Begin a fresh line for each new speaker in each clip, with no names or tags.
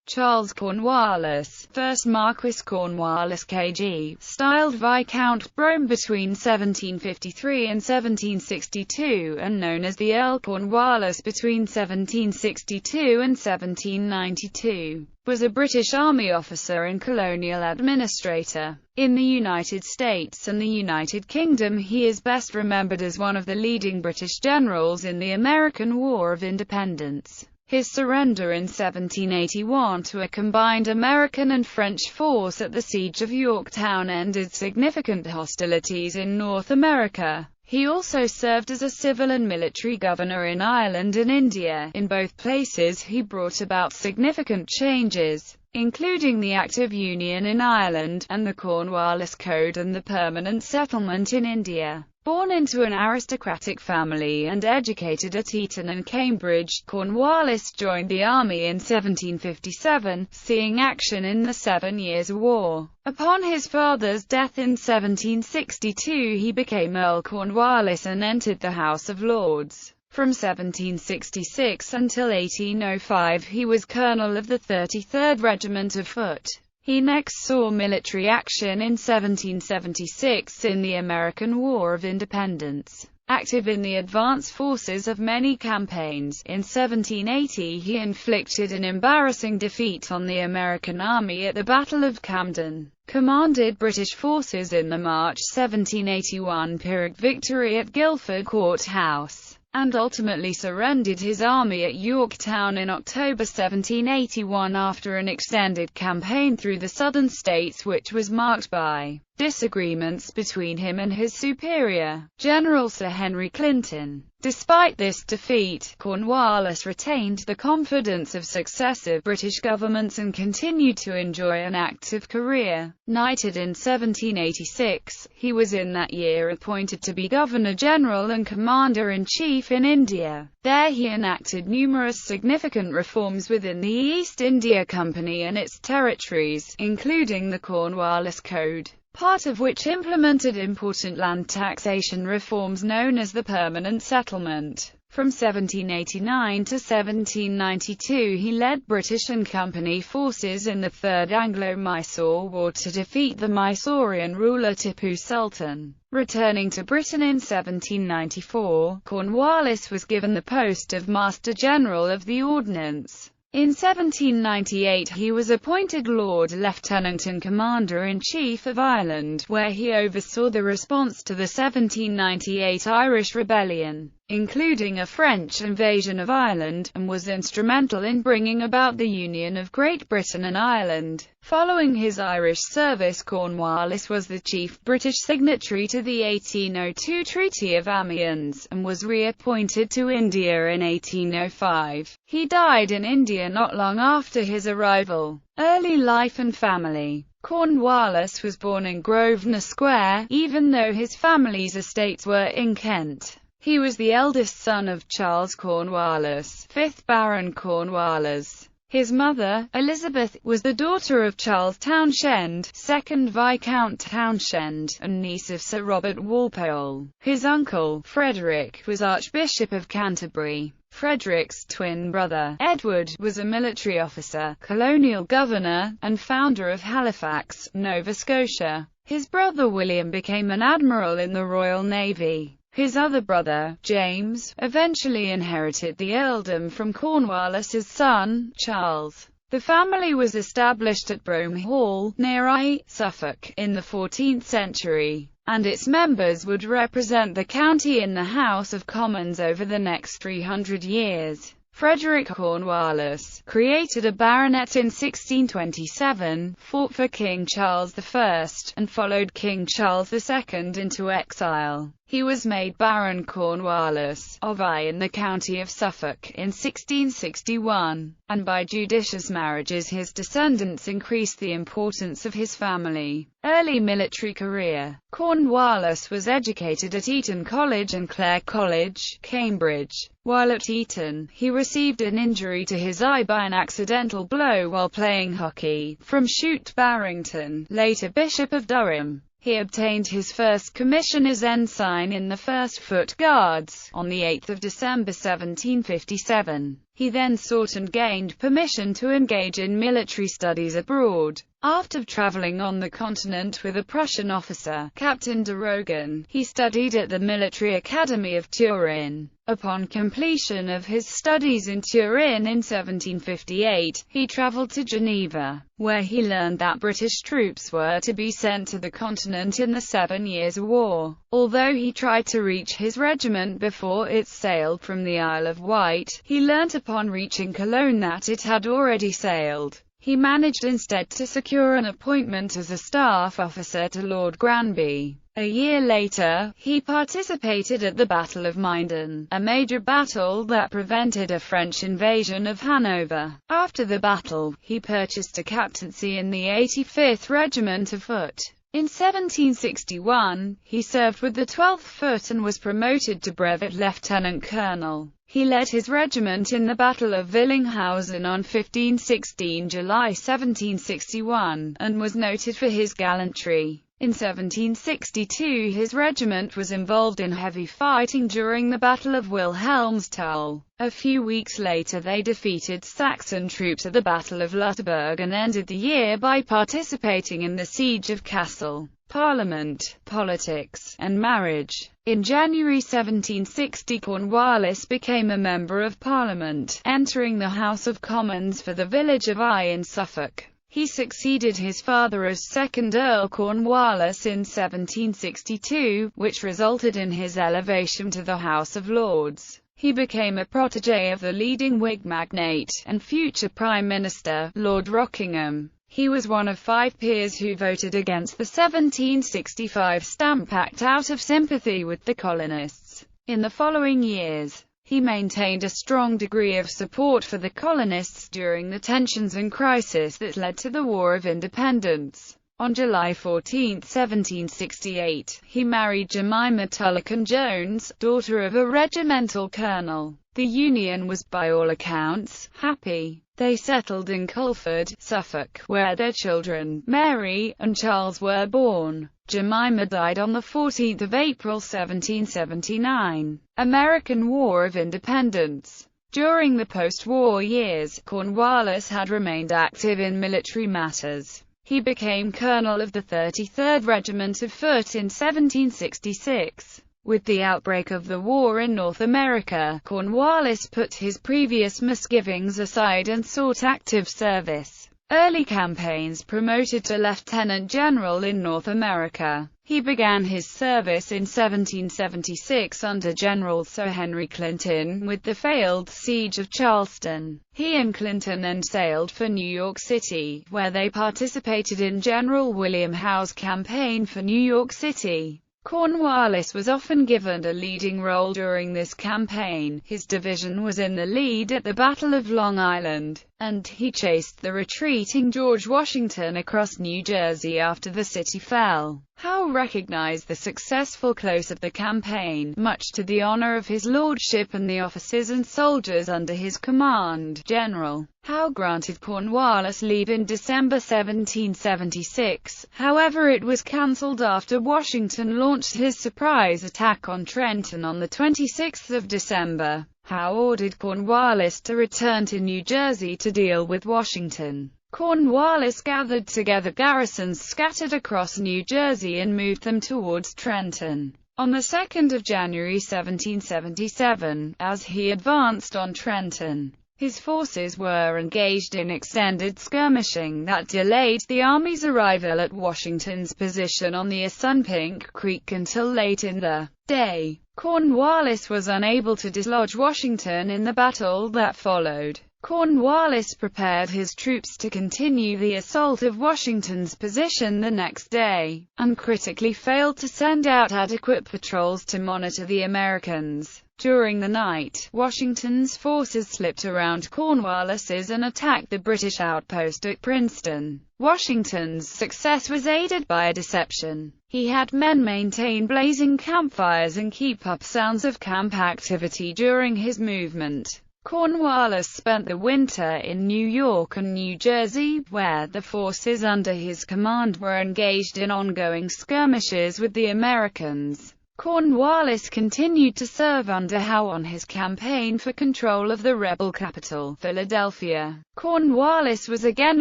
Charles Cornwallis, 1st Marquess Cornwallis KG, styled Viscount Brougham between 1753 and 1762, and known as the Earl Cornwallis between 1762 and 1792, was a British Army officer and colonial administrator. In the United States and the United Kingdom, he is best remembered as one of the leading British generals in the American War of Independence. His surrender in 1781 to a combined American and French force at the Siege of Yorktown ended significant hostilities in North America. He also served as a civil and military governor in Ireland and India. In both places he brought about significant changes, including the Act of Union in Ireland, and the Cornwallis Code and the Permanent Settlement in India. Born into an aristocratic family and educated at Eton and Cambridge, Cornwallis joined the army in 1757, seeing action in the 7 Years' War. Upon his father's death in 1762, he became Earl Cornwallis and entered the House of Lords. From 1766 until 1805 he was colonel of the 33rd Regiment of Foot. He next saw military action in 1776 in the American War of Independence. Active in the advance forces of many campaigns, in 1780 he inflicted an embarrassing defeat on the American army at the Battle of Camden, commanded British forces in the March 1781 Pyrrhic victory at Guilford Court House, and ultimately surrendered his army at Yorktown in October 1781 after an extended campaign through the southern states which was marked by disagreements between him and his superior, General Sir Henry Clinton. Despite this defeat, Cornwallis retained the confidence of successive British governments and continued to enjoy an active career. Knighted in 1786, he was in that year appointed to be Governor-General and Commander-in-Chief in India. There he enacted numerous significant reforms within the East India Company and its territories, including the Cornwallis Code, part of which implemented important land taxation reforms known as the Permanent Settlement. From 1789 to 1792 he led British and Company forces in the Third Anglo-Mysore War to defeat the Mysorean ruler Tipu Sultan. Returning to Britain in 1794, Cornwallis was given the post of Master General of the Ordnance. In 1798 he was appointed Lord Lieutenant and Commander-in-Chief of Ireland, where he oversaw the response to the 1798 Irish Rebellion, including a French invasion of Ireland, and was instrumental in bringing about the union of Great Britain and Ireland. Following his Irish service, Cornwallis was the chief British signatory to the 1802 Treaty of Amiens, and was reappointed to India in 1805. He died in India not long after his arrival. Early life and family. Cornwallis was born in Grosvenor Square, even though his family's estates were in Kent. He was the eldest son of Charles Cornwallis, 5th Baron Cornwallis. His mother, Elizabeth, was the daughter of Charles Townshend, 2nd Viscount Townshend, and niece of Sir Robert Walpole. His uncle, Frederick, was Archbishop of Canterbury. Frederick's twin brother, Edward, was a military officer, colonial governor, and founder of Halifax, Nova Scotia. His brother William became an admiral in the Royal Navy. His other brother, James, eventually inherited the earldom from Cornwallis's son, Charles. The family was established at Brougham Hall, near Eye, Suffolk, in the 14th century, and its members would represent the county in the House of Commons over the next 300 years. Frederick Cornwallis, created a baronet in 1627, fought for King Charles I, and followed King Charles II into exile. He was made Baron Cornwallis, of Eye in the county of Suffolk, in 1661, and by judicious marriages his descendants increased the importance of his family. Early military career. Cornwallis was educated at Eton College and Clare College, Cambridge. While at Eton, he received an injury to his eye by an accidental blow while playing hockey, from Chute Barrington, later Bishop of Durham. He obtained his first commission as ensign in the 1st Foot Guards, on 8 December 1757. He then sought and gained permission to engage in military studies abroad. After traveling on the continent with a Prussian officer, Captain de Rogan, he studied at the Military Academy of Turin. Upon completion of his studies in Turin in 1758, he traveled to Geneva, where he learned that British troops were to be sent to the continent in the 7 Years' War. Although he tried to reach his regiment before it sailed from the Isle of Wight, he learnt upon reaching Cologne that it had already sailed. He managed instead to secure an appointment as a staff officer to Lord Granby. A year later, he participated at the Battle of Minden, a major battle that prevented a French invasion of Hanover. After the battle, he purchased a captaincy in the 85th Regiment of Foot. In 1761, he served with the 12th Foot and was promoted to brevet lieutenant colonel. He led his regiment in the Battle of Villinghausen on 15–16 July 1761, and was noted for his gallantry. In 1762 his regiment was involved in heavy fighting during the Battle of Wilhelmsthal. A few weeks later they defeated Saxon troops at the Battle of Lutterberg and ended the year by participating in the Siege of Kassel. Parliament, politics, and marriage. In January 1760 Cornwallis became a Member of Parliament, entering the House of Commons for the village of Eye in Suffolk. He succeeded his father as 2nd Earl Cornwallis in 1762, which resulted in his elevation to the House of Lords. He became a protégé of the leading Whig magnate, and future Prime Minister, Lord Rockingham. He was one of 5 peers who voted against the 1765 Stamp Act out of sympathy with the colonists. In the following years, he maintained a strong degree of support for the colonists during the tensions and crisis that led to the War of Independence. On July 14, 1768, he married Jemima Tulloch Jones, daughter of a regimental colonel. The union was, by all accounts, happy. They settled in Culford, Suffolk, where their children, Mary and Charles, were born. Jemima died on 14 April 1779. American War of Independence. During the post-war years, Cornwallis had remained active in military matters. He became colonel of the 33rd Regiment of Foot in 1766. With the outbreak of the war in North America, Cornwallis put his previous misgivings aside and sought active service. Early campaigns promoted to lieutenant general in North America. He began his service in 1776 under General Sir Henry Clinton with the failed siege of Charleston. He and Clinton then sailed for New York City, where they participated in General William Howe's campaign for New York City. Cornwallis was often given a leading role during this campaign. His division was in the lead at the Battle of Long Island, and he chased the retreating George Washington across New Jersey after the city fell. Howe recognized the successful close of the campaign, much to the honor of his lordship and the officers and soldiers under his command. General Howe granted Cornwallis leave in December 1776, however it was cancelled after Washington launched his surprise attack on Trenton on 26 December. Howe ordered Cornwallis to return to New Jersey to deal with Washington. Cornwallis gathered together garrisons scattered across New Jersey and moved them towards Trenton. On 2 January 1777, as he advanced on Trenton, his forces were engaged in extended skirmishing that delayed the Army's arrival at Washington's position on the Assunpink Creek until late in the day. Cornwallis was unable to dislodge Washington in the battle that followed. Cornwallis prepared his troops to continue the assault of Washington's position the next day, and critically failed to send out adequate patrols to monitor the Americans. During the night, Washington's forces slipped around Cornwallis's and attacked the British outpost at Princeton. Washington's success was aided by a deception. He had men maintain blazing campfires and keep up sounds of camp activity during his movement. Cornwallis spent the winter in New York and New Jersey, where the forces under his command were engaged in ongoing skirmishes with the Americans. Cornwallis continued to serve under Howe on his campaign for control of the rebel capital, Philadelphia. Cornwallis was again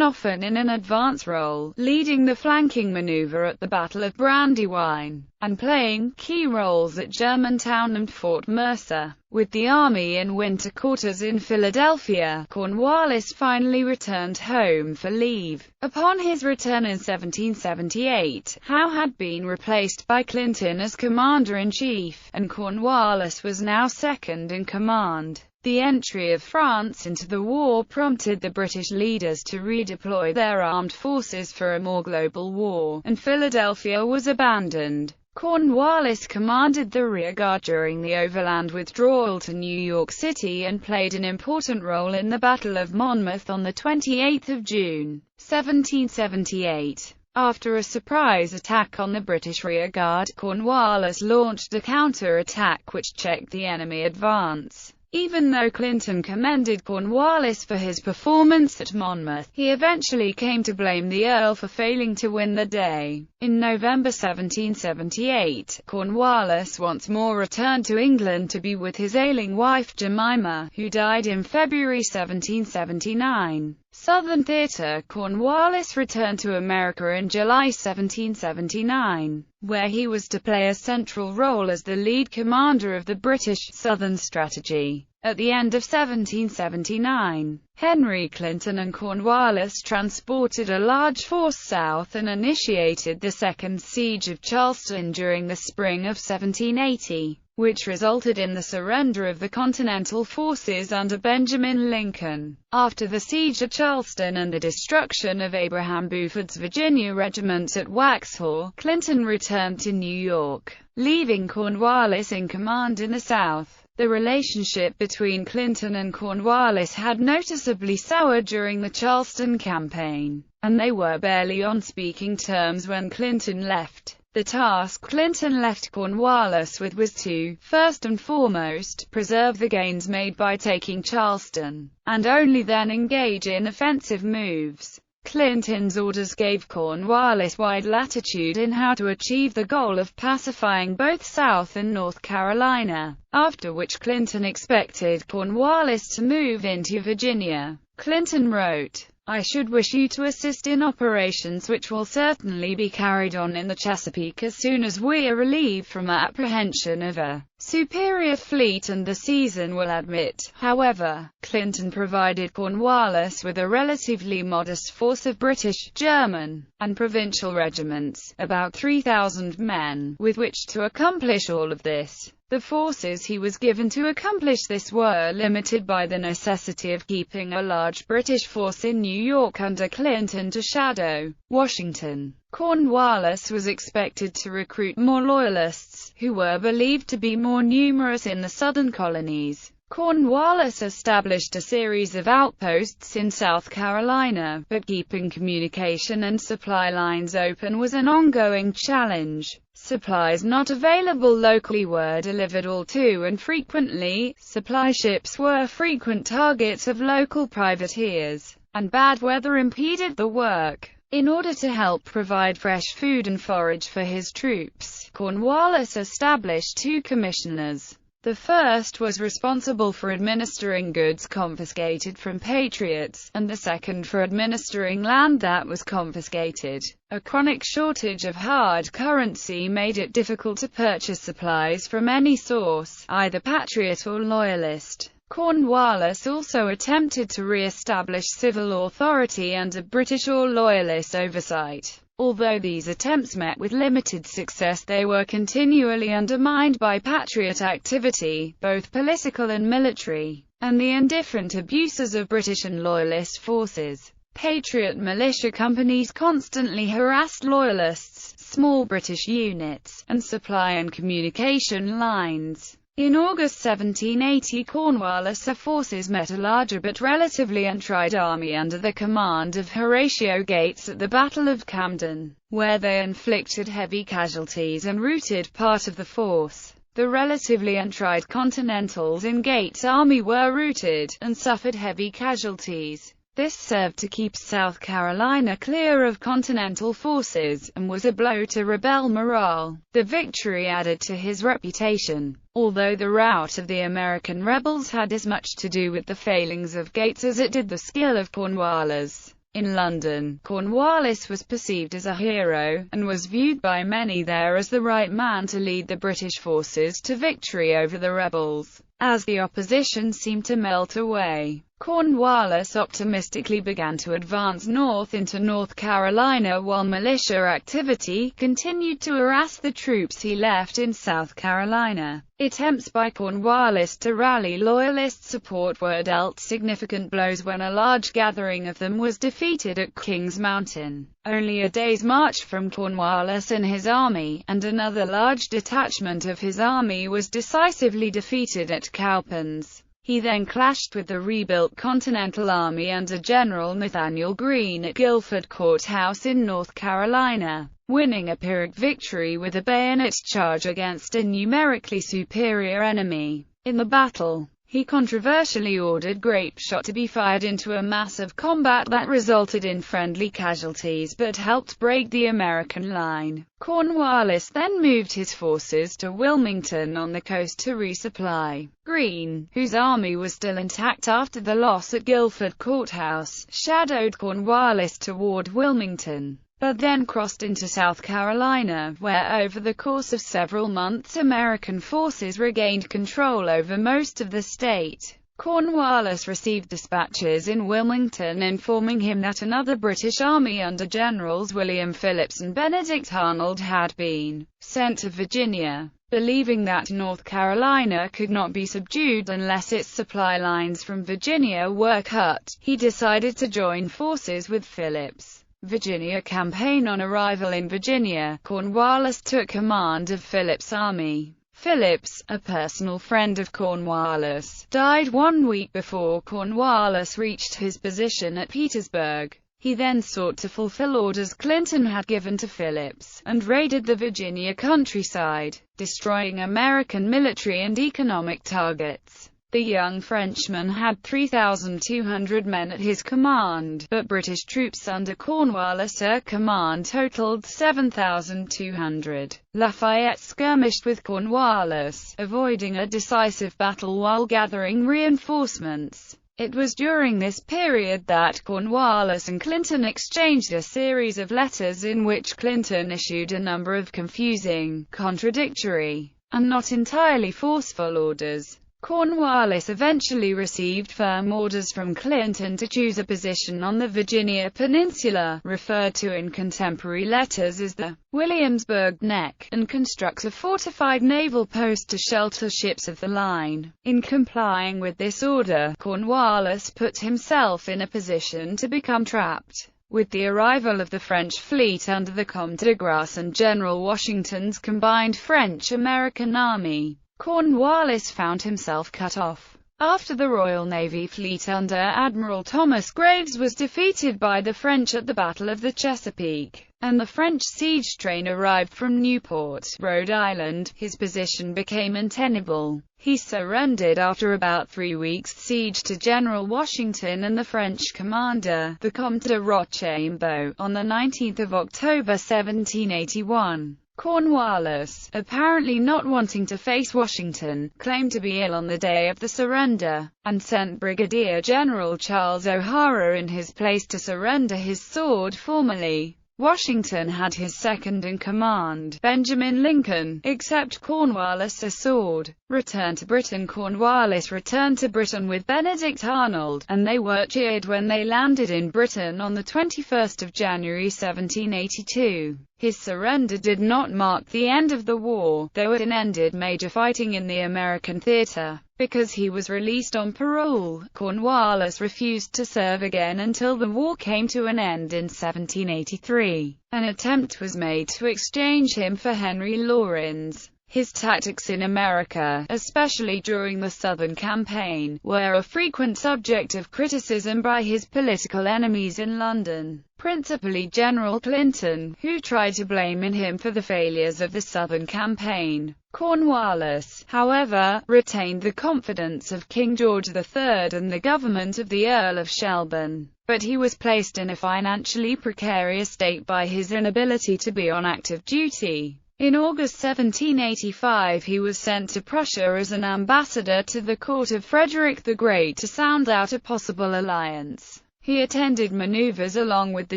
often in an advance role, leading the flanking maneuver at the Battle of Brandywine, and playing key roles at Germantown and Fort Mercer. With the army in winter quarters in Philadelphia, Cornwallis finally returned home for leave. Upon his return in 1778, Howe had been replaced by Clinton as commander-in-chief, and Cornwallis was now second in command. The entry of France into the war prompted the British leaders to redeploy their armed forces for a more global war, and Philadelphia was abandoned. Cornwallis commanded the rearguard during the overland withdrawal to New York City and played an important role in the Battle of Monmouth on 28 June, 1778. After a surprise attack on the British rearguard, Cornwallis launched a counter-attack which checked the enemy advance. Even though Clinton commended Cornwallis for his performance at Monmouth, he eventually came to blame the Earl for failing to win the day. In November 1778, Cornwallis once more returned to England to be with his ailing wife Jemima, who died in February 1779. Southern Theatre. Cornwallis returned to America in July 1779, where he was to play a central role as the lead commander of the British Southern Strategy. At the end of 1779, Henry Clinton and Cornwallis transported a large force south and initiated the Second Siege of Charleston during the spring of 1780, which resulted in the surrender of the Continental forces under Benjamin Lincoln. After the siege of Charleston and the destruction of Abraham Buford's Virginia regiment at Waxhaw, Clinton returned to New York, leaving Cornwallis in command in the South. The relationship between Clinton and Cornwallis had noticeably soured during the Charleston campaign, and they were barely on speaking terms when Clinton left. The task Clinton left Cornwallis with was to, first and foremost, preserve the gains made by taking Charleston, and only then engage in offensive moves. Clinton's orders gave Cornwallis wide latitude in how to achieve the goal of pacifying both South and North Carolina, after which Clinton expected Cornwallis to move into Virginia. Clinton wrote, "I should wish you to assist in operations which will certainly be carried on in the Chesapeake as soon as we are relieved from apprehension of a superior fleet, and the season will admit." However, Clinton provided Cornwallis with a relatively modest force of British, German, and provincial regiments, about 3,000 men, with which to accomplish all of this. The forces he was given to accomplish this were limited by the necessity of keeping a large British force in New York under Clinton to shadow Washington. Cornwallis was expected to recruit more Loyalists, who were believed to be more numerous in the southern colonies. Cornwallis established a series of outposts in South Carolina, but keeping communication and supply lines open was an ongoing challenge. Supplies not available locally were delivered all too infrequently, supply ships were frequent targets of local privateers, and bad weather impeded the work. In order to help provide fresh food and forage for his troops, Cornwallis established two commissioners. The first was responsible for administering goods confiscated from patriots, and the second for administering land that was confiscated. A chronic shortage of hard currency made it difficult to purchase supplies from any source, either patriot or loyalist. Cornwallis also attempted to re-establish civil authority under British or loyalist oversight. Although these attempts met with limited success, they were continually undermined by patriot activity, both political and military, and the indifferent abuses of British and Loyalist forces. Patriot militia companies constantly harassed Loyalists, small British units, and supply and communication lines. In August 1780, Cornwallis' forces met a larger but relatively untried army under the command of Horatio Gates at the Battle of Camden, where they inflicted heavy casualties and routed part of the force. The relatively untried Continentals in Gates' army were routed, and suffered heavy casualties. This served to keep South Carolina clear of Continental forces, and was a blow to rebel morale. The victory added to his reputation, although the rout of the American rebels had as much to do with the failings of Gates as it did the skill of Cornwallis. In London, Cornwallis was perceived as a hero, and was viewed by many there as the right man to lead the British forces to victory over the rebels. As the opposition seemed to melt away, Cornwallis optimistically began to advance north into North Carolina while militia activity continued to harass the troops he left in South Carolina. Attempts by Cornwallis to rally Loyalist support were dealt significant blows when a large gathering of them was defeated at Kings Mountain, only a day's march from Cornwallis and his army, and another large detachment of his army was decisively defeated at Cowpens. He then clashed with the rebuilt Continental Army under General Nathaniel Greene at Guilford Courthouse in North Carolina, winning a Pyrrhic victory with a bayonet charge against a numerically superior enemy. In the battle, he controversially ordered grape shot to be fired into a mass of combat that resulted in friendly casualties but helped break the American line. Cornwallis then moved his forces to Wilmington on the coast to resupply. Greene, whose army was still intact after the loss at Guilford Courthouse, shadowed Cornwallis toward Wilmington, but then crossed into South Carolina, where over the course of several months American forces regained control over most of the state. Cornwallis received dispatches in Wilmington informing him that another British army under Generals William Phillips and Benedict Arnold had been sent to Virginia. Believing that North Carolina could not be subdued unless its supply lines from Virginia were cut, he decided to join forces with Phillips. Virginia campaign. On arrival in Virginia, Cornwallis took command of Phillips' army. Phillips, a personal friend of Cornwallis, died 1 week before Cornwallis reached his position at Petersburg. He then sought to fulfill orders Clinton had given to Phillips, and raided the Virginia countryside, destroying American military and economic targets. The young Frenchman had 3,200 men at his command, but British troops under Cornwallis' command totaled 7,200. Lafayette skirmished with Cornwallis, avoiding a decisive battle while gathering reinforcements. It was during this period that Cornwallis and Clinton exchanged a series of letters in which Clinton issued a number of confusing, contradictory, and not entirely forceful orders. Cornwallis eventually received firm orders from Clinton to choose a position on the Virginia Peninsula, referred to in contemporary letters as the Williamsburg Neck, and construct a fortified naval post to shelter ships of the line. In complying with this order, Cornwallis put himself in a position to become trapped. With the arrival of the French fleet under the Comte de Grasse and General Washington's combined French-American army, Cornwallis found himself cut off. After the Royal Navy fleet under Admiral Thomas Graves was defeated by the French at the Battle of the Chesapeake, and the French siege train arrived from Newport, Rhode Island, his position became untenable. He surrendered after about 3 weeks' siege to General Washington and the French commander, the Comte de Rochambeau, on 19 October 1781. Cornwallis, apparently not wanting to face Washington, claimed to be ill on the day of the surrender, and sent Brigadier General Charles O'Hara in his place to surrender his sword formally. Washington had his second-in-command, Benjamin Lincoln, accept Cornwallis' sword. Return to Britain. Cornwallis returned to Britain with Benedict Arnold, and they were cheered when they landed in Britain on 21 January 1782. His surrender did not mark the end of the war, though it ended major fighting in the American theater. Because he was released on parole, Cornwallis refused to serve again until the war came to an end in 1783. An attempt was made to exchange him for Henry Laurens, His tactics in America, especially during the Southern Campaign, were a frequent subject of criticism by his political enemies in London, principally General Clinton, who tried to blame him for the failures of the Southern Campaign. Cornwallis, however, retained the confidence of King George III and the government of the Earl of Shelburne, but he was placed in a financially precarious state by his inability to be on active duty. In August 1785 he was sent to Prussia as an ambassador to the court of Frederick the Great to sound out a possible alliance. He attended manoeuvres along with the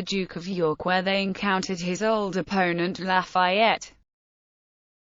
Duke of York where they encountered his old opponent Lafayette.